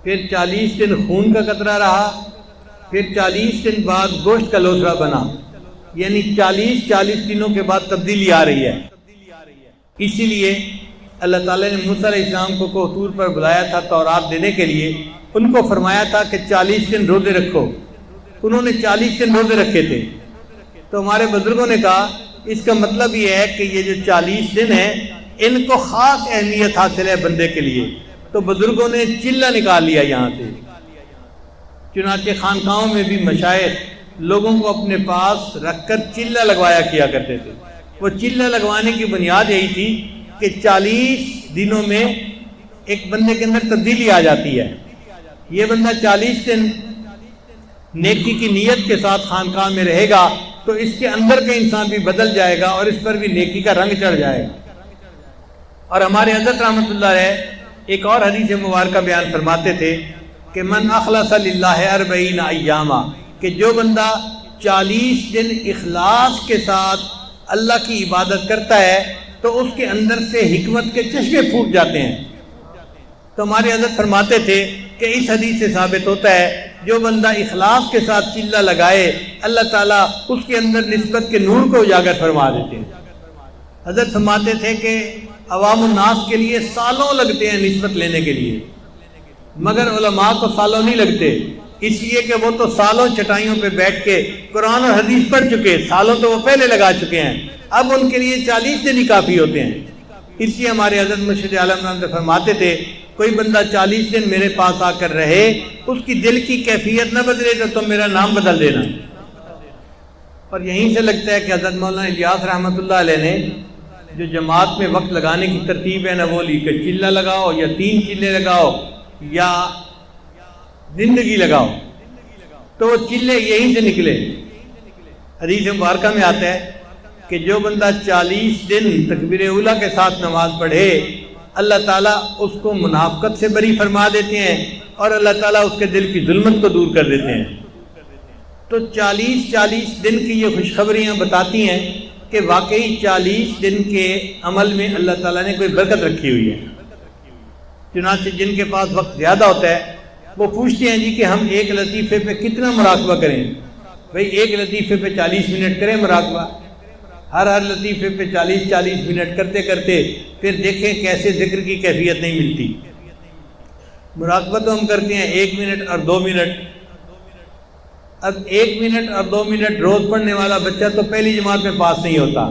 پھر 40 دن خون کا قطرہ رہا، پھر 40 دن بعد گوشت کا لوتھڑا بنا، یعنی 40 دنوں کے بعد تبدیلی آ رہی ہے۔ اسی لیے اللہ تعالیٰ نے موسیٰ علیہ السلام کو کوہ طور پر بلایا تھا تورات دینے کے لیے، ان کو فرمایا تھا کہ 40 دن روزے رکھو۔ انہوں نے 40 دن روزے رکھے تھے، تو ہمارے بزرگوں نے کہا اس کا مطلب یہ ہے کہ یہ جو 40 دن ہیں ان کو خاص اہمیت حاصل ہے بندے کے لیے، تو بزرگوں نے چلہ نکال لیا یہاں سے۔ چنانچہ خانقاہوں میں بھی مشائخ لوگوں کو اپنے پاس رکھ کر چلہ لگوایا کیا کرتے تھے۔ وہ چلہ لگوانے کی بنیاد یہی تھی کہ 40 دنوں میں ایک بندے کے اندر تبدیلی آ جاتی ہے۔ یہ بندہ 40 دن نیکی کی نیت کے ساتھ خانقاہ میں رہے گا تو اس کے اندر کا انسان بھی بدل جائے گا اور اس پر بھی نیکی کا رنگ چڑھ جائے گا۔ اور ہمارے حضرت رحمۃ اللہ علیہ ایک اور حدیث مبارکہ بیان فرماتے تھے کہ من اخلص للہ 40 ایاما، کہ جو بندہ 40 دن اخلاص کے ساتھ اللہ کی عبادت کرتا ہے تو اس کے اندر سے حکمت کے چشمے پھوٹ جاتے ہیں۔ تو ہمارے حضرت فرماتے تھے کہ اس حدیث سے ثابت ہوتا ہے جو بندہ اخلاص کے ساتھ چلہ لگائے اللہ تعالیٰ اس کے اندر نسبت کے نور کو اجاگر فرما دیتے ہیں۔ حضرت فرماتے تھے کہ عوام الناس کے لیے سالوں لگتے ہیں نسبت لینے کے لیے، مگر علماء کو سالوں نہیں لگتے، اس لیے کہ وہ تو سالوں چٹائیوں پہ بیٹھ کے قرآن اور حدیث پڑھ چکے، سالوں تو وہ پہلے لگا چکے ہیں، اب ان کے لیے 40 دن ہی کافی ہوتے ہیں۔ اس لیے ہمارے حضرت مرشد عالم رحمۃ اللہ فرماتے تھے کوئی بندہ 40 دن میرے پاس آ کر رہے، اس کی دل کی کیفیت نہ بدلے تو تم میرا نام بدل دینا۔ اور یہیں سے لگتا ہے کہ حضرت مولانا الیاس رحمۃ اللہ علیہ نے جو جماعت میں وقت لگانے کی ترتیب ہے نا وہ لی کہ چلہ لگاؤ یا 3 چلے لگاؤ یا زندگی لگاؤ، تو وہ چلے یہیں سے نکلے۔ حدیث مبارکہ میں آتا ہے کہ جو بندہ 40 دن تکبیر اولیٰ کے ساتھ نماز پڑھے اللہ تعالیٰ اس کو منافقت سے بری فرما دیتے ہیں اور اللہ تعالیٰ اس کے دل کی ظلمت کو دور کر دیتے ہیں۔ تو 40 دن کی یہ خوشخبریاں بتاتی ہیں کہ واقعی 40 دن کے عمل میں اللہ تعالیٰ نے کوئی برکت رکھی ہوئی ہے۔ چنانچہ جن کے پاس وقت زیادہ ہوتا ہے وہ پوچھتے ہیں جی کہ ہم ایک لطیفے پہ کتنا مراقبہ کریں؟ بھئی ایک لطیفے پہ 40 منٹ کریں مراقبہ، ہر لطیفے پہ 40 منٹ کرتے کرتے پھر دیکھیں کیسے ذکر کی کیفیت نہیں ملتی۔ مراقبہ تو ہم کرتے ہیں 1 منٹ اور 2 منٹ، اب 1 منٹ اور 2 منٹ روز پڑھنے والا بچہ تو پہلی جماعت میں پاس نہیں ہوتا،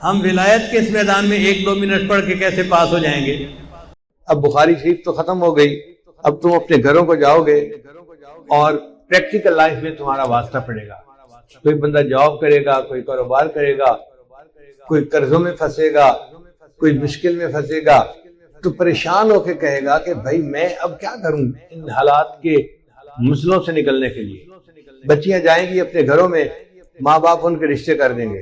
ہم ولایت کے اس میدان میں 1-2 منٹ پڑھ کے کیسے پاس ہو جائیں گے؟ اب بخاری شریف تو ختم ہو گئی، اب تم اپنے گھروں کو جاؤ گے اور پریکٹیکل لائف میں تمہارا واسطہ پڑے گا۔ کوئی بندہ جاب کرے گا، کوئی کاروبار کرے گا، کوئی قرضوں میں پھنسے گا، کوئی مشکل میں پھنسے گا، تو پریشان ہو کے کہے گا کہ بھائی میں اب کیا کروں ان حالات کے مسئلوں سے نکلنے کے لیے۔ بچیاں جائیں گی اپنے گھروں میں، ماں باپ ان کے رشتے کر دیں گے،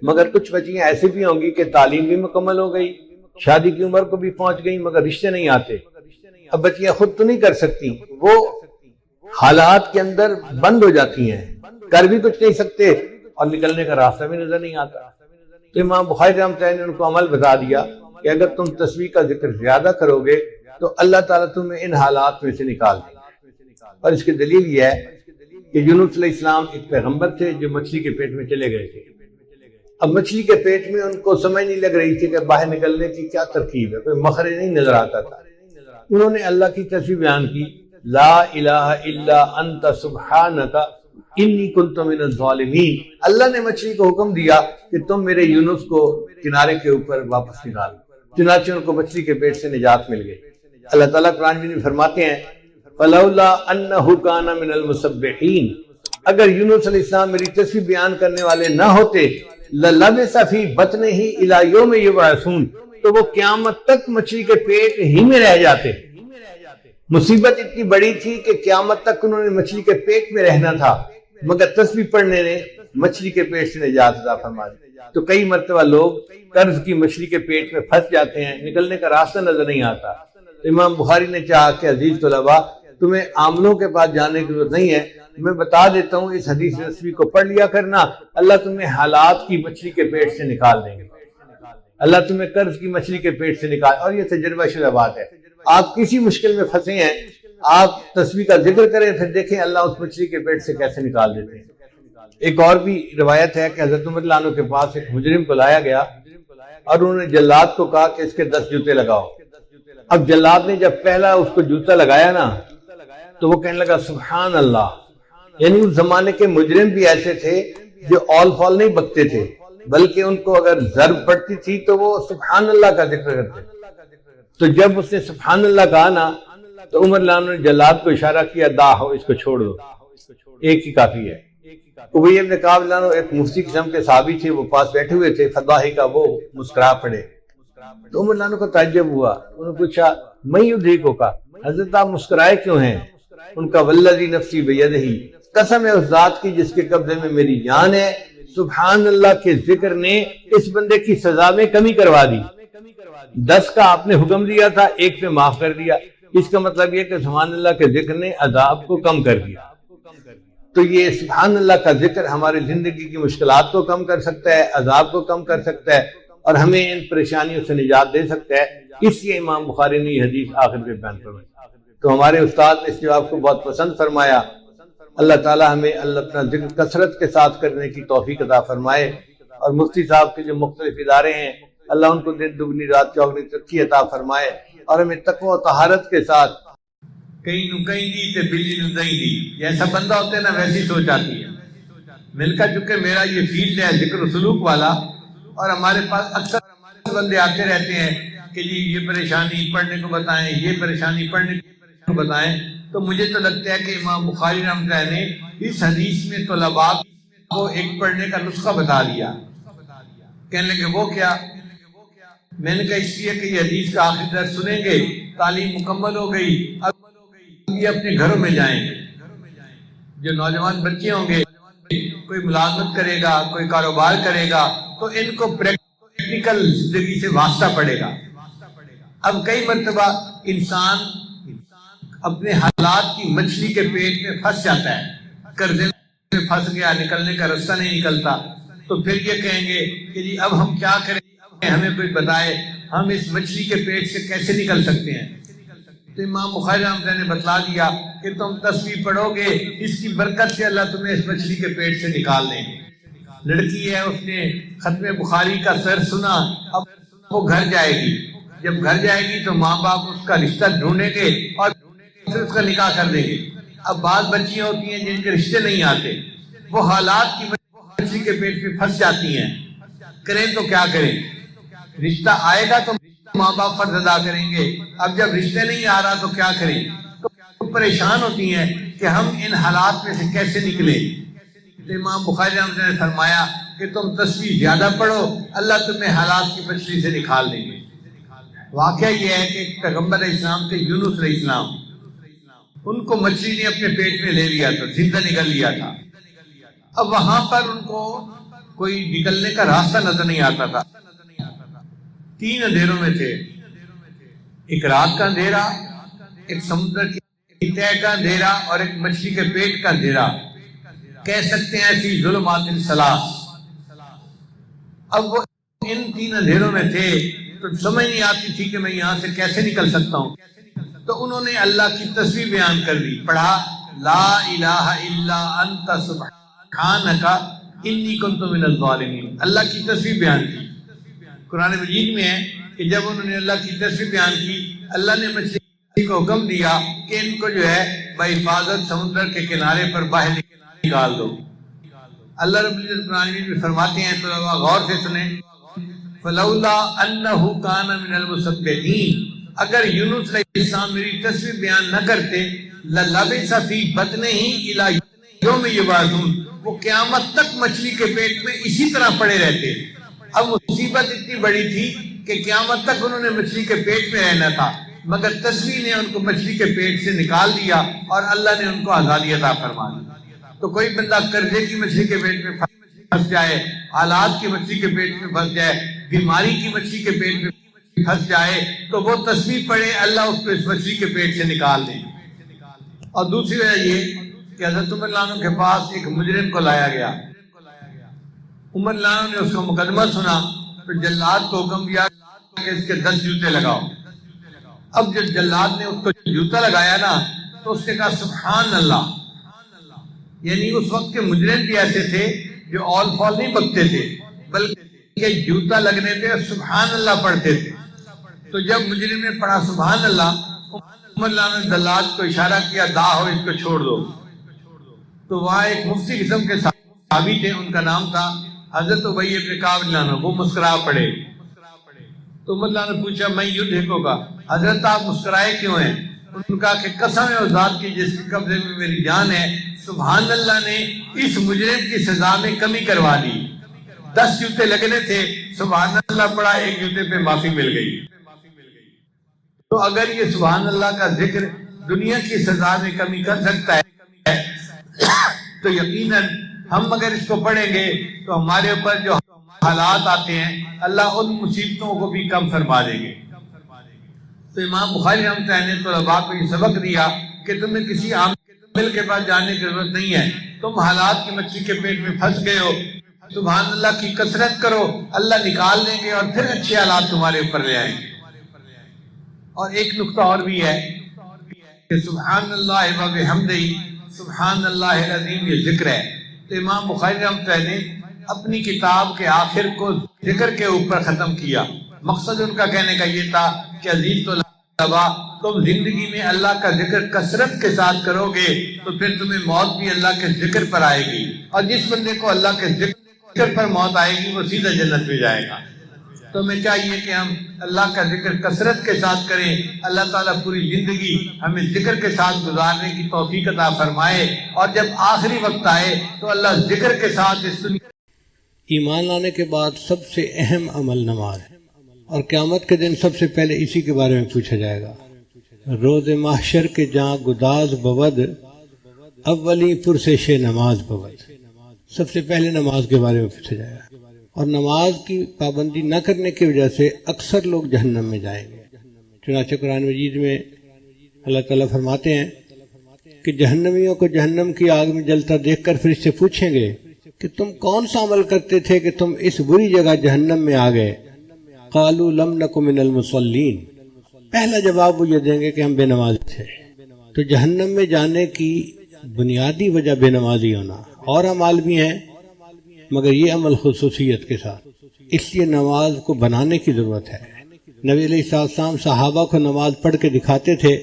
مگر کچھ بچیاں ایسی بھی ہوں گی کہ تعلیم بھی مکمل ہو گئی، شادی کی عمر کو بھی پہنچ گئی، مگر رشتے نہیں آتے۔ اب بچیاں خود تو نہیں کر سکتی، وہ حالات کے اندر بند ہو جاتی ہیں، کر بھی کچھ نہیں سکتے اور نکلنے کا راستہ بھی نظر نہیں آتا۔ تو امام بخاری رحمۃ اللہ نے ان کو عمل بتا دیا کہ اگر تم تسبیح کا ذکر زیادہ کرو گے تو اللہ تعالیٰ تمہیں ان حالات میں سے نکال دے گا۔ اور اس کی دلیل یہ ہے کہ یونس علیہ السلام ایک پیغمبر تھے جو مچھلی کے پیٹ میں چلے گئے تھے۔ اب مچھلی کے پیٹ میں ان کو سمجھ نہیں لگ رہی تھی کہ باہر نکلنے کی کیا ترکیب ہے، کوئی مخرج نہیں نظر آتا تھا۔ انہوں نے اللہ کی تسبیح بیان کی، لا الہ الا انت سبحانک انی کنت من الظالمین۔ اللہ نے مچھلی کو حکم دیا کہ تم میرے یونس کو کنارے کے اوپر واپس نکال، چنانچہ ان کو مچھلی کے پیٹ سے نجات مل گئی۔ اللہ تعالیٰ قرآن میں فرماتے ہیں فلولا انہ کان من المسبحین، اگر یونس علیہ السلام میری تسبیح بیان کرنے والے نہ ہوتے للبث فی بطنہ الی یوم یبعثون، تو وہ قیامت تک مچھلی کے پیٹ ہی میں رہ جاتے۔ مصیبت اتنی بڑی تھی کہ قیامت تک انہوں نے مچھلی کے پیٹ میں رہنا تھا، مگر تسبیح پڑھنے نے مچھلی کے پیٹ سے نجات عطا فرما دی۔ تو کئی مرتبہ لوگ قرض کی مچھلی کے پیٹ میں پھنس جاتے ہیں، نکلنے کا راستہ نظر نہیں آتا۔ تو امام بخاری نے چاہا کہ عزیز طلباء تمہیں عاملوں کے پاس جانے کی ضرورت نہیں ہے، میں بتا دیتا ہوں اس حدیث تسبیح کو پڑھ لیا کرنا، اللہ تمہیں حالات کی مچھلی کے پیٹ سے نکال دیں گے، اللہ تمہیں قرض کی مچھلی کے پیٹ سے نکال۔ اور یہ تجربہ شدہ بات ہے، آپ کسی مشکل میں پھنسے ہیں، آپ تسبیح کا ذکر کریں، پھر دیکھیں اللہ اس مچھلی کے پیٹ سے کیسے نکال دیتے ہیں۔ ایک اور بھی روایت ہے کہ حضرت عمر رضی اللہ عنہ کے پاس ایک مجرم کو لایا گیا اور انہوں نے جلاد کو کہا کہ اس کے 10 جوتے لگاؤ۔ اب جلاد نے جب پہلا اس کو جوتا لگایا نا تو وہ کہنے لگا سبحان اللہ، یعنی اس زمانے کے مجرم بھی ایسے تھے جو آل فال نہیں بکتے تھے، بلکہ ان کو اگر ضرب پڑتی تھی تو وہ سبحان اللہ کا ذکر کرتے۔ تو جب اس نے سبحان اللہ کہا نا تو عمر رضی اللہ عنہ نے جلاد کو اشارہ کیا، داہو، اس کو چھوڑ دو، ایک ہی کافی ہے۔ ابی بن کعب رضی اللہ عنہ ایک مفتی قسم کے صحابی تھے، وہ پاس بیٹھے ہوئے تھے، فضاحی کا وہ مسکرا پڑے۔ تو عمر رضی اللہ عنہ کو تعجب ہوا، انہوں نے پوچھا میں یدریکو کا، حضرت آپ مسکرائے کیوں ہیں؟ ان کا والذی نفسی بیدہ، قسم ہے اس ذات کی جس کے قبضے میں میری جان ہے، سبحان اللہ کے ذکر نے اس بندے کی سزا میں کمی کروا دی۔ 10 کا آپ نے حکم دیا تھا، 1 پہ معاف کر دیا۔ اس کا مطلب یہ کہ سبحان اللہ کے ذکر نے عذاب کو کم کر دیا۔ تو یہ سبحان اللہ کا ذکر ہماری زندگی کی مشکلات کو کم کر سکتا ہے، عذاب کو کم کر سکتا ہے، اور ہمیں ان پریشانیوں سے نجات دے سکتا ہے۔ اس لیے امام بخاری نے یہ حدیث آخر میں بیان فرمائی۔ تو ہمارے استاد نے اس جواب کو بہت پسند فرمایا۔ اللہ تعالی ہمیں اللہ اپنا ذکر کثرت کے ساتھ کرنے کی توفیق عطا فرمائے، اور مفتی صاحب کے جو مختلف ادارے ہیں اللہ ان کو دن دگنی رات چوگنی ترقی عطا فرمائے، اور ہمیں تقوی و طہارت کے ساتھ کہیں نو کہیں دی تے بلی نو دہیں دی، جیسا بندہ ہوتا ہے نا ویسی سوچ آتی ہے۔ مل کا چونکہ میرا یہ فیلڈ ہے ذکر و سلوک والا، اور ہمارے پاس اکثر بندے آتے رہتے ہیں کہ جی یہ پریشانی پڑھنے کو بتائیں، یہ پریشانی پڑھنے کو بتائیں۔ تو مجھے تو لگتا ہے کہ امام بخاری رحمۃ اللہ نے اس حدیث میں طلباء کو ایک پڑھنے کا نسخہ بتا دیا۔ کہنے لگے وہ کیا؟ میں نے کہا اس لیے کہ یہ حدیث کا آخری درس سنیں گے، تعلیم مکمل ہو گئی، اب یہ اپنے گھروں میں جائیں گے۔ جو نوجوان بچے ہوں گے، کوئی ملازمت کرے گا، کوئی کاروبار کرے گا، تو ان کو پریکٹیکل زندگی سے واسطہ پڑے گا۔ اب کئی مرتبہ انسان اپنے حالات کی مچھلی کے پیٹ میں پھنس جاتا ہے، قرضے میں پھنس گیا، نکلنے کا راستہ نہیں نکلتا، تو پھر یہ کہیں گے کہ جی اب ہم کیا کریں، ہمیں کوئی بتائے ہم اس مچھلی کے پیٹ سے کیسے نکل سکتے ہیں۔ تو امام بخاری رحمۃ اللہ نے بتلا دیا کہ تم تسبیح پڑھو گے، اس کی برکت سے اللہ تمہیں اس مچھلی کے پیٹ سے نکال دیں گے۔ لڑکی ہے، اس نے ختم بخاری کا سر سنا، اب وہ گھر جائے گی، جب گھر جائے گی تو ماں باپ اس کا رشتہ ڈھونڈیں گے اور پھر اس کا نکاح کر دیں گے۔ اب بعض بچیاں ہوتی ہیں جن کے رشتے نہیں آتے، وہ حالات کی مچھلی کے پیٹ میں پھنس جاتی ہیں، کریں تو کیا کریں؟ رشتہ آئے گا تو ماں باپ فرض ادا کریں گے، اب جب رشتے نہیں آ رہا تو کیا کریں؟ تو پریشان ہوتی ہیں کہ ہم ان حالات میں سے کیسے نکلیں۔ تو امام بخاری رحمۃ اللہ نے فرمایا کہ تم تسبیح زیادہ پڑھو، اللہ تمہیں حالات کی مچھلی سے نکال دیں گے۔ واقعہ یہ ہے کہ پیغمبر اسلام کے یونس علیہ السلام، ان کو مچھلی نے اپنے پیٹ میں لے لیا تھا، زندہ نکل لیا تھا۔ اب وہاں پر ان کو کوئی نکلنے کا راستہ نظر نہیں آتا تھا۔ 3 اندھیروں میں تھے، ایک رات کا اندھیرا، ایک سمندر کی تہہ کا اندھیرا، اور ایک مچھلی کے پیٹ کا اندھیرا، کہہ سکتے ہیں ایسی ظلمات ثلاث۔ اب وہ ان 3 اندھیروں میں تھے تو سمجھ نہیں آتی تھی کہ میں یہاں سے کیسے نکل سکتا ہوں۔ تو انہوں نے اللہ کی تسبیح بیان کر دی، پڑھا لا الہ الا انت سبحانک انی کنت من الظالمین، اللہ کی تسبیح بیان کی۔ قرآن مجید میں ہے کہ جب انہوں نے اللہ کی تسبیح بیان کی، اللہ نے مچھلی کو حکم دیا کہ ان کو جو ہے بحفاظت سمندر کے کنارے پر باہر نکال دو۔ اللہ رب العزت قرآن مجید میں فرماتے ہیں، تو غور سے سنیں، فلولا انہ کان من المسبحین، اگر یونس علیہ السلام میری تسبیح بیان نہ کرتے، للبث فی بطنہ الی یوم یبعثون، وہ قیامت تک مچھلی کے پیٹ میں اسی طرح پڑے رہتے۔ اب مصیبت اتنی بڑی تھی کہ قیامت تک انہوں نے مچھلی کے پیٹ میں رہنا تھا، مگر تسبیح نے ان کو مچھلی کے پیٹ سے نکال دیا اور اللہ نے ان کو آزادی عطا فرما دی۔ تو کوئی بندہ قرضے کی مچھلی کے پیٹ میں پھنس جائے، حالات کی مچھلی کے پیٹ میں پھنس جائے، بیماری کی مچھلی کے پیٹ میں پھنس جائے، تو وہ تسبیح پڑھے، اللہ اس کو اس مچھلی کے پیٹ سے نکال دے۔ اور دوسری وجہ یہ کہ حضرت عمر رضی اللہ عنہ کے پاس ایک مجرم کو لایا گیا، عمر رضی اللہ عنہ نے اس کا مقدمہ سنا، تو جلاد کو حکم دیا کہ اس کے 10 جوتے لگاؤ۔ اب جب جلاد نے اس کو جوتا لگایا نا تو اس نے کہا سبحان اللہ، یعنی اس وقت کے مجرم بھی ایسے تھے جو آل فال نہیں بکتے تھے بلکہ جوتا لگنے پہ سبحان اللہ پڑھتے تھے۔ تو جب مجرم نے پڑھا سبحان اللہ، عمر اللہ نے جلاد کو اشارہ کیا دا ہو اس کو چھوڑ دو۔ تو وہاں ایک مفتی قسم کے صحابی تھے، ان کا نام تھا حضرت ابی بن کعب رضی اللہ عنہ، وہ مسکرا پڑے۔ تو عمر اللہ نے پوچھا میں یوں دیکھوں گا حضرت آپ مسکرائے کیوں ہیں؟ ان نے کہا کہ قسم ہے اس ذات کی جس کے قبضے میں میری جان ہے، سبحان اللہ نے اس مجرم کی سزا میں کمی کروا دی۔ 10 جوتے لگنے تھے، سبحان اللہ پڑھا، ایک جوتے پہ معافی مل گئی۔ تو اگر یہ سبحان اللہ کا ذکر دنیا کی سزا میں کمی کر سکتا ہے تو یقیناً ہم اگر اس کو پڑھیں گے تو ہمارے اوپر جو حالات آتے ہیں اللہ ان مصیبتوں کو بھی کم فرما دیں گے۔ تو امام بخاری رحمۃ اللہ نے طلباء کو یہ سبق دیا کہ تمہیں کسی عامل کے پاس جانے کی ضرورت نہیں ہے، تم حالات کی مچھلی کے پیٹ میں پھنس گئے ہو، سبحان اللہ کی کثرت کرو، اللہ نکال دیں گے اور پھر اچھے حالات تمہارے اوپر لے آئیں گے۔ اور ایک نقطہ اور بھی ہے کہ سبحان اللہ و بحمدہ سبحان اللہ العظیم یہ ذکر ہے۔ تو امام بخاری رحمۃ اللہ نے اپنی کتاب کے آخر کو ذکر کے اوپر ختم کیا۔ مقصد ان کا کہنے کا یہ تھا کہ عزیز طلباء، تم زندگی میں اللہ کا ذکر کثرت کے ساتھ کرو گے تو پھر تمہیں موت بھی اللہ کے ذکر پر آئے گی، اور جس بندے کو اللہ کے ذکر پر موت آئے گی وہ سیدھا جنت میں جائے گا۔ تو ہمیں چاہیے کہ ہم اللہ کا ذکر کثرت کے ساتھ کریں۔ اللہ تعالیٰ پوری زندگی ہمیں ذکر کے ساتھ گزارنے کی توفیق عطا فرمائے، اور جب آخری وقت آئے تو اللہ ذکر کے ساتھ اس دنیا۔ ایمان لانے کے بعد سب سے اہم عمل نماز ہے، اور قیامت کے دن سب سے پہلے اسی کے بارے میں پوچھا جائے گا۔ روز محشر کے جہاں گداز بود، اولی پرسش نماز بود، سب سے پہلے نماز کے بارے میں پوچھا جائے گا۔ اور نماز کی پابندی نہ کرنے کی وجہ سے اکثر لوگ جہنم میں جائیں گے۔ چنانچہ قرآن مجید میں اللہ تعالیٰ فرماتے ہیں کہ جہنمیوں کو جہنم کی آگ میں جلتا دیکھ کر فرشتے پوچھیں گے کہ تم کون سا عمل کرتے تھے کہ تم اس بری جگہ جہنم میں آ گئے؟ قالوا لم نک من المصلین، پہلا جواب وہ یہ دیں گے کہ ہم بے نماز تھے۔ تو جہنم میں جانے کی بنیادی وجہ بے نمازی ہونا، اور اعمال بھی ہیں مگر یہ عمل خصوصیت کے ساتھ، اس لیے نماز کو بنانے کی ضرورت ہے۔ نبی علیہ السلام صحابہ کو نماز پڑھ کے دکھاتے تھے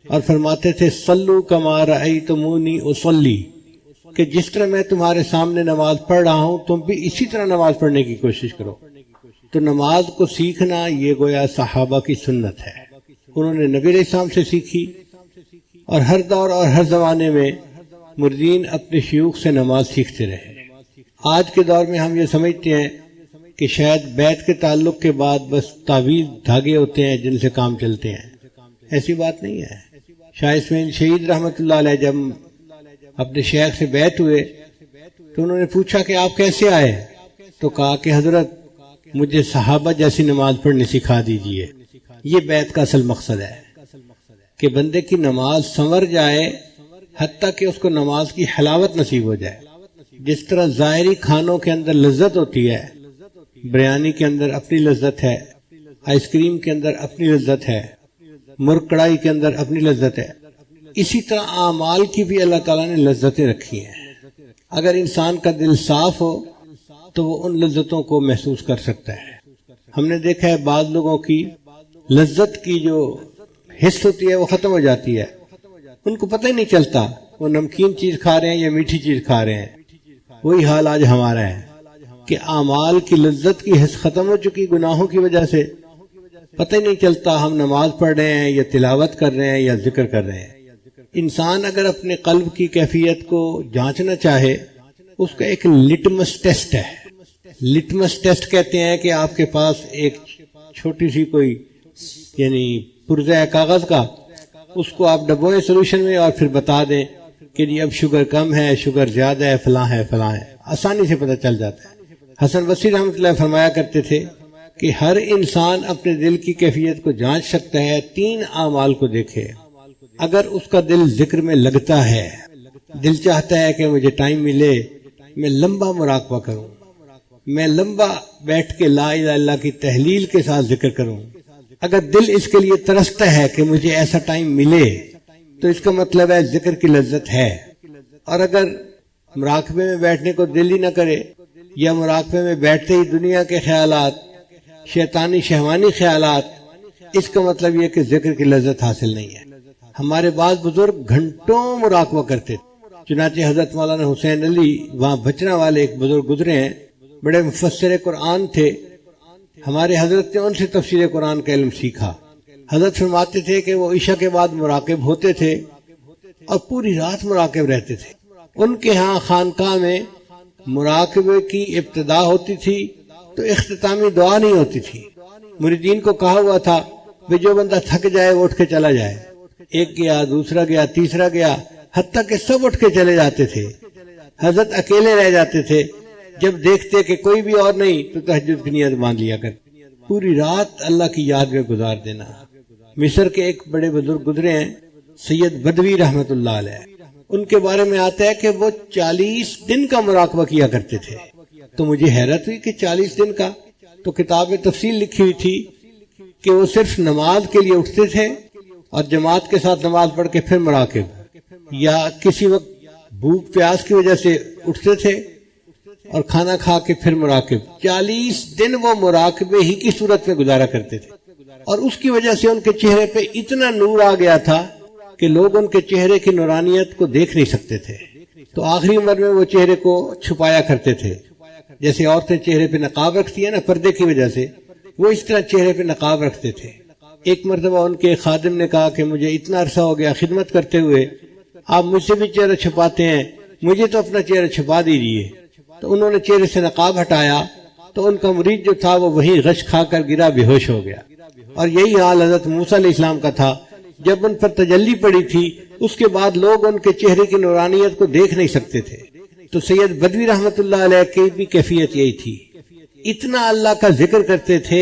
اور فرماتے تھے صلو کما رأیتمونی اصلی، کہ جس طرح میں تمہارے سامنے نماز پڑھ رہا ہوں تم بھی اسی طرح نماز پڑھنے کی کوشش کرو۔ تو نماز کو سیکھنا یہ گویا صحابہ کی سنت ہے، انہوں نے نبی علیہ السلام سے سیکھی، اور ہر دور اور ہر زمانے میں مردین اپنے شیوخ سے نماز سیکھتے رہے۔ آج کے دور میں ہم یہ سمجھتے ہیں کہ شاید بیت کے تعلق کے بعد بس تعویذ دھاگے ہوتے ہیں جن سے کام چلتے ہیں، ایسی بات نہیں ہے۔ شاہ اسماعیل شہید رحمۃ اللہ علیہ جب اپنے شیخ سے بیعت ہوئے تو انہوں نے پوچھا کہ آپ کیسے آئے؟ تو کہا کہ حضرت مجھے صحابہ جیسی نماز پڑھنے سکھا دیجئے۔ یہ بیعت کا اصل مقصد ہے کہ بندے کی نماز سنور جائے، حتیٰ کہ اس کو نماز کی حلاوت نصیب ہو جائے۔ جس طرح ظاہری کھانوں کے اندر لذت ہوتی ہے، بریانی کے اندر اپنی لذت ہے، آئس کریم کے اندر اپنی لذت ہے، مرغ کڑائی کے اندر اپنی لذت ہے، اسی طرح اعمال کی بھی اللہ تعالیٰ نے لذتیں رکھی ہیں۔ اگر انسان کا دل صاف ہو تو وہ ان لذتوں کو محسوس کر سکتا ہے۔ ہم نے دیکھا ہے بعض لوگوں کی لذت کی جو حس ہوتی ہے وہ ختم ہو جاتی ہے، ان کو پتہ ہی نہیں چلتا وہ نمکین چیز کھا رہے ہیں یا میٹھی چیز کھا رہے ہیں۔ وہی حال آج ہمارا ہے کہ اعمال کی لذت کی حس ختم ہو چکی گناہوں کی وجہ سے، پتہ ہی نہیں چلتا ہم نماز پڑھ رہے ہیں یا تلاوت کر رہے ہیں یا ذکر کر رہے ہیں۔ انسان اگر اپنے قلب کی کیفیت کو جانچنا چاہے، اس کا ایک لٹمس ٹیسٹ ہے۔ لٹمس ٹیسٹ کہتے ہیں کہ آپ کے پاس ایک چھوٹی سی کوئی یعنی پرزہ ہے کاغذ کا، اس کو آپ ڈبوئیں سولوشن میں اور پھر بتا دیں کہ جی اب شوگر کم ہے، شوگر زیادہ ہے، فلاں ہے فلاں ہے، آسانی سے پتہ چل جاتا ہے۔ حسن بصری رحمۃ اللہ فرمایا کرتے تھے کہ ہر انسان اپنے دل کی کیفیت کو جانچ سکتا ہے 3 اعمال کو دیکھے۔ اگر اس کا دل ذکر میں لگتا ہے، دل چاہتا ہے کہ مجھے ٹائم ملے، میں لمبا مراقبہ کروں، میں لمبا بیٹھ کے لا الہ الا اللہ کی تحلیل کے ساتھ ذکر کروں، اگر دل اس کے لیے ترستا ہے کہ مجھے ایسا ٹائم ملے تو اس کا مطلب ہے ذکر کی لذت ہے. اور اگر مراقبے میں بیٹھنے کو دل ہی نہ کرے یا مراقبے میں بیٹھتے ہی دنیا کے خیالات، شیطانی شہوانی خیالات، اس کا مطلب یہ کہ ذکر کی لذت حاصل نہیں ہے. ہمارے بعض بزرگ گھنٹوں مراقبہ کرتے تھے. چنانچہ حضرت مولانا حسین علی وہاں بچنا والے ایک بزرگ گزرے ہیں، بڑے مفسر قرآن تھے. ہمارے حضرت نے ان سے تفسیر قرآن کا علم سیکھا. حضرت فرماتے تھے کہ وہ عشاء کے بعد مراقب ہوتے تھے اور پوری رات مراقب رہتے تھے. ان کے ہاں خانقاہ میں مراقبے کی ابتدا ہوتی تھی تو اختتامی دعا نہیں ہوتی تھی. مریدین کو کہا ہوا تھا کہ جو بندہ تھک جائے وہ اٹھ کے چلا جائے. ایک گیا، دوسرا گیا، تیسرا گیا، حتیٰ کہ سب اٹھ کے چلے جاتے تھے. حضرت اکیلے رہ جاتے تھے. جب دیکھتے کہ کوئی بھی اور نہیں تو تہجد کی نیت باندھ لیا کرتے. پوری رات اللہ کی یاد میں گزار دینا. مصر کے ایک بڑے بزرگ گزرے ہیں، سید بدوی رحمت اللہ علیہ. ان کے بارے میں آتا ہے کہ وہ 40 دن کا مراقبہ کیا کرتے تھے. تو مجھے حیرت ہوئی کہ 40 دن کا. تو کتاب میں تفصیل لکھی ہوئی تھی کہ وہ صرف نماز کے لیے اٹھتے تھے اور جماعت کے ساتھ نماز پڑھ کے پھر مراقب، یا کسی وقت بھوک پیاس کی وجہ سے اٹھتے تھے اور کھانا کھا کے پھر مراقب. 40 دن وہ مراقبے ہی کی صورت میں گزارا کرتے تھے. اور اس کی وجہ سے ان کے چہرے پہ اتنا نور آ گیا تھا کہ لوگ ان کے چہرے کی نورانیت کو دیکھ نہیں سکتے تھے. تو آخری عمر میں وہ چہرے کو چھپایا کرتے تھے. جیسے عورتیں چہرے پہ نقاب رکھتی ہیں نا پردے کی وجہ سے، وہ اس طرح چہرے پہ نقاب رکھتے تھے. ایک مرتبہ ان کے خادم نے کہا کہ مجھے اتنا عرصہ ہو گیا خدمت کرتے ہوئے، آپ مجھ سے بھی چہرہ چھپاتے ہیں، مجھے تو اپنا چہرہ چھپا دیجیے. تو انہوں نے چہرے سے نقاب ہٹایا تو ان کا مرید جو تھا وہ وہیں غش کھا کر گرا، بے ہوش ہو گیا. اور یہی حال حضرت موسیٰ علیہ السلام کا تھا. جب ان پر تجلی پڑی تھی اس کے بعد لوگ ان کے چہرے کی نورانیت کو دیکھ نہیں سکتے تھے. تو سید بدوی رحمت اللہ علیہ کی بھی کیفیت یہی تھی. اتنا اللہ کا ذکر کرتے تھے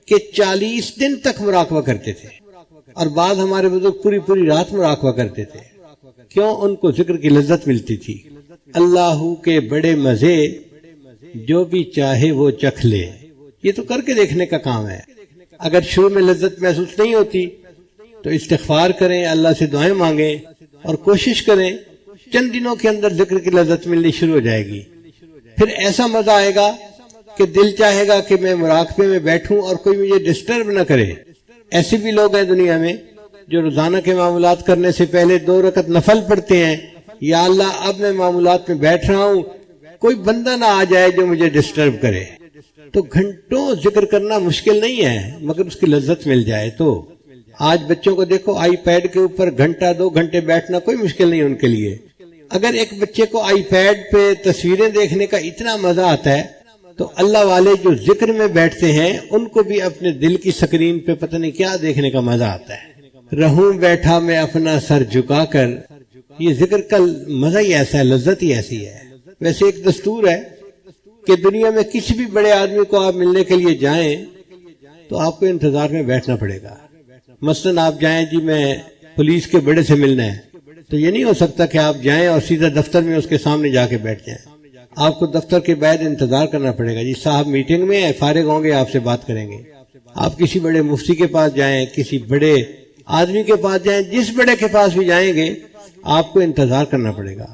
کہ 40 دن تک مراقبہ کرتے تھے. اور بعض ہمارے بزرگ پوری رات مراقبہ کرتے تھے. کیوں؟ ان کو ذکر کی لذت ملتی تھی. اللہ کے بڑے مزے جو بھی چاہے وہ چکھ لے. یہ تو کر کے دیکھنے کا کام ہے. اگر شروع میں لذت محسوس نہیں ہوتی تو استغفار کریں، اللہ سے دعائیں مانگیں اور کوشش کریں. چند دنوں کے اندر ذکر کی لذت ملنی شروع ہو جائے گی. پھر ایسا مزہ آئے گا کہ دل چاہے گا کہ میں مراقبے میں بیٹھوں اور کوئی مجھے ڈسٹرب نہ کرے. ایسے بھی لوگ ہیں دنیا میں جو روزانہ کے معاملات کرنے سے پہلے 2 رکعت نفل پڑھتے ہیں. یا اللہ اب میں معاملات میں بیٹھ رہا ہوں، کوئی بندہ نہ آ جائے جو مجھے ڈسٹرب کرے. تو گھنٹوں ذکر کرنا مشکل نہیں ہے مگر اس کی لذت مل جائے تو. آج بچوں کو دیکھو آئی پیڈ کے اوپر گھنٹہ 2 گھنٹے بیٹھنا کوئی مشکل نہیں ان کے لیے. اگر ایک بچے کو آئی پیڈ پہ تصویریں دیکھنے کا اتنا مزہ آتا ہے تو اللہ والے جو ذکر میں بیٹھتے ہیں ان کو بھی اپنے دل کی سکرین پہ پتہ نہیں کیا دیکھنے کا مزہ آتا ہے. رہوں بیٹھا میں اپنا سر جھکا کر، یہ ذکر کا مزہ ہی ایسا ہے، لذت ہی ایسی ہے. ویسے ایک دستور ہے کہ دنیا میں کسی بھی بڑے آدمی کو آپ ملنے کے لیے جائیں تو آپ کو انتظار میں بیٹھنا پڑے گا. مثلاً آپ جائیں جی میں پولیس کے بڑے سے ملنا ہے، تو یہ نہیں ہو سکتا کہ آپ جائیں اور سیدھا دفتر میں اس کے سامنے جا کے بیٹھ جائیں. آپ کو دفتر کے بعد انتظار کرنا پڑے گا. جی صاحب میٹنگ میں فارغ ہوں گے، آپ سے بات کریں گے. آپ کسی بڑے مفتی کے پاس جائیں، کسی بڑے آدمی کے پاس جائیں، جس بڑے کے پاس بھی جائیں گے آپ کو انتظار کرنا پڑے گا.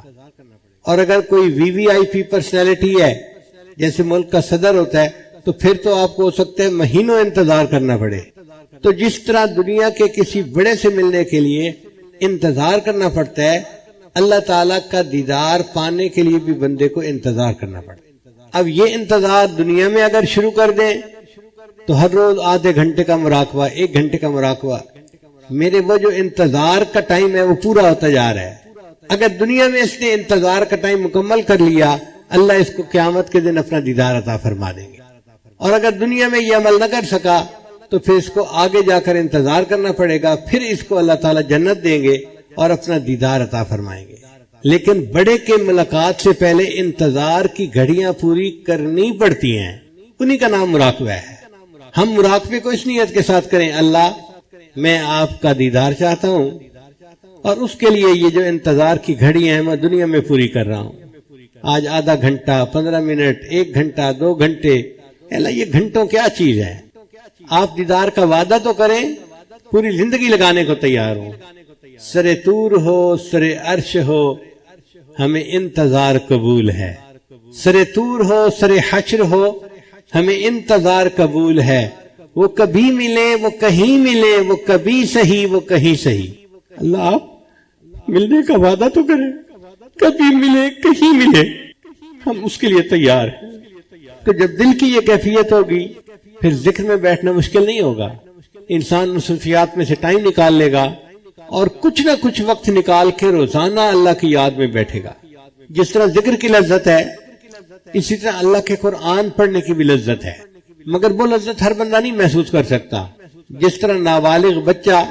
اور اگر کوئی VVIP پرسنالٹی ہے جیسے ملک کا صدر ہوتا ہے تو پھر تو آپ کو ہو سکتا ہے مہینوں انتظار کرنا پڑے. تو جس طرح دنیا کے کسی بڑے سے ملنے کے لیے انتظار کرنا پڑتا ہے، اللہ تعالیٰ کا دیدار پانے کے لیے بھی بندے کو انتظار کرنا پڑتا ہے. اب یہ انتظار دنیا میں اگر شروع کر دیں تو ہر روز آدھے گھنٹے کا مراقبہ، 1 گھنٹے کا مراقبہ، میرے وہ جو انتظار کا ٹائم ہے وہ پورا ہوتا جا رہا ہے. اگر دنیا میں اس نے انتظار کا ٹائم مکمل کر لیا، اللہ اس کو قیامت کے دن اپنا دیدار عطا فرما دیں گے. اور اگر دنیا میں یہ عمل نہ کر سکا تو پھر اس کو آگے جا کر انتظار کرنا پڑے گا، پھر اس کو اللہ تعالیٰ جنت دیں گے اور اپنا دیدار عطا فرمائیں گے. لیکن بڑے کے ملاقات سے پہلے انتظار کی گھڑیاں پوری کرنی پڑتی ہیں، انہی کا نام مراقبہ ہے. ہم مراقبے کو اس نیت کے ساتھ کریں، اللہ میں آپ کا دیدار چاہتا ہوں اور اس کے لیے یہ جو انتظار کی گھڑیاں ہیں میں دنیا میں پوری کر رہا ہوں. آج آدھا گھنٹہ، 15 منٹ، 1 گھنٹہ، 2 گھنٹے، اللہ یہ گھنٹوں کیا چیز ہے. آپ دیدار کا وعدہ تو کریں، پوری زندگی لگانے کو تیار ہوں. سر طور ہو سر عرش ہو ہمیں انتظار قبول ہے، سر طور ہو سر حشر ہو ہمیں انتظار قبول ہے. وہ کبھی ملے وہ کہیں ملے، وہ کبھی صحیح وہ کہیں صحیح. اللہ آپ ملنے کا وعدہ تو کریں، کبھی ملے کہیں ملے، ہم اس کے لیے تیار ہیں. تو جب دل کی یہ کیفیت ہوگی پھر ذکر میں بیٹھنا مشکل نہیں ہوگا. انسان مصروفیات میں سے ٹائم نکال لے گا اور کچھ نہ کچھ وقت نکال کے روزانہ اللہ کی یاد میں بیٹھے گا. جس طرح ذکر کی لذت ہے اسی طرح اللہ کے قرآن پڑھنے کی بھی لذت ہے، مگر وہ لذت ہر بندہ نہیں محسوس کر سکتا. جس طرح نابالغ بچہ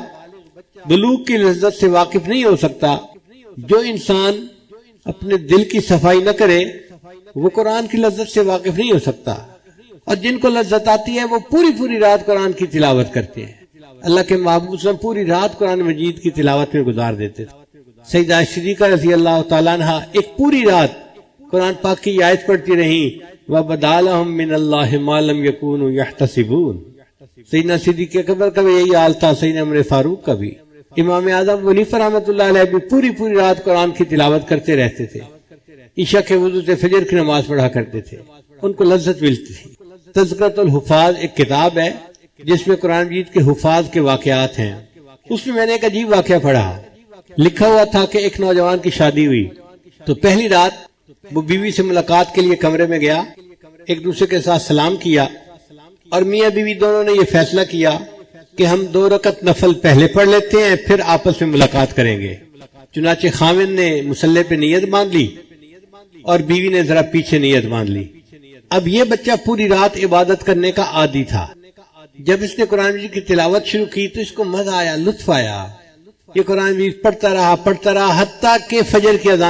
بلوغ کی لذت سے واقف نہیں ہو سکتا، جو انسان اپنے دل کی صفائی نہ کرے وہ قرآن کی لذت سے واقف نہیں ہو سکتا. اور جن کو لذت آتی ہے وہ پوری رات قرآن کی تلاوت کرتے ہیں. اللہ کے محبوب صلی پوری رات قرآن مجید کی تلاوت میں گزار دیتے تھے. سیدہ صدیقہ رضی اللہ تعالیٰ عنہ ایک پوری رات قرآن پاک کی آیت پڑھتی رہیں. وَبَدَا لَهُم مِّنَ اللَّهِ مَا لَمْ يَكُونُوا يَحْتَسِبُونَ. سیدنا صدیق اکبر کا بھی یہی حال تھا، سیدنا عمر فاروق کا بھی. امام اعظم حنیفہ رحمۃ اللہ علیہ بھی پوری رات قرآن کی تلاوت کرتے رہتے تھے. عشاء کے وضو سے فجر کی نماز پڑھا کرتے تھے، ان کو لذت ملتی تھی. تذکرۃ الحفاظ ایک کتاب ہے جس میں قرآن مجید کے حفاظ کے واقعات ہیں. اس میں نے ایک عجیب واقعہ پڑھا. لکھا ہوا تھا کہ ایک نوجوان کی شادی ہوئی تو پہلی رات وہ بیوی سے ملاقات کے لیے کمرے میں گیا، ایک دوسرے کے ساتھ سلام کیا اور میاں بیوی دونوں نے یہ فیصلہ کیا کہ ہم 2 رکعت نفل پہلے پڑھ لیتے ہیں پھر آپس میں ملاقات کریں گے. چنانچہ خاوند نے مصلی پہ نیت باندھ لی اور بیوی نے ذرا پیچھے نیت باندھ لی. اب یہ بچہ پوری رات عبادت کرنے کا عادی تھا. جب اس نے قرآن مجید کی تلاوت شروع کی تو اس کو مزہ آیا، لطف آیا. یہ قرآن مجید پڑھتا رہا حتیٰ کہ فجر کی اذان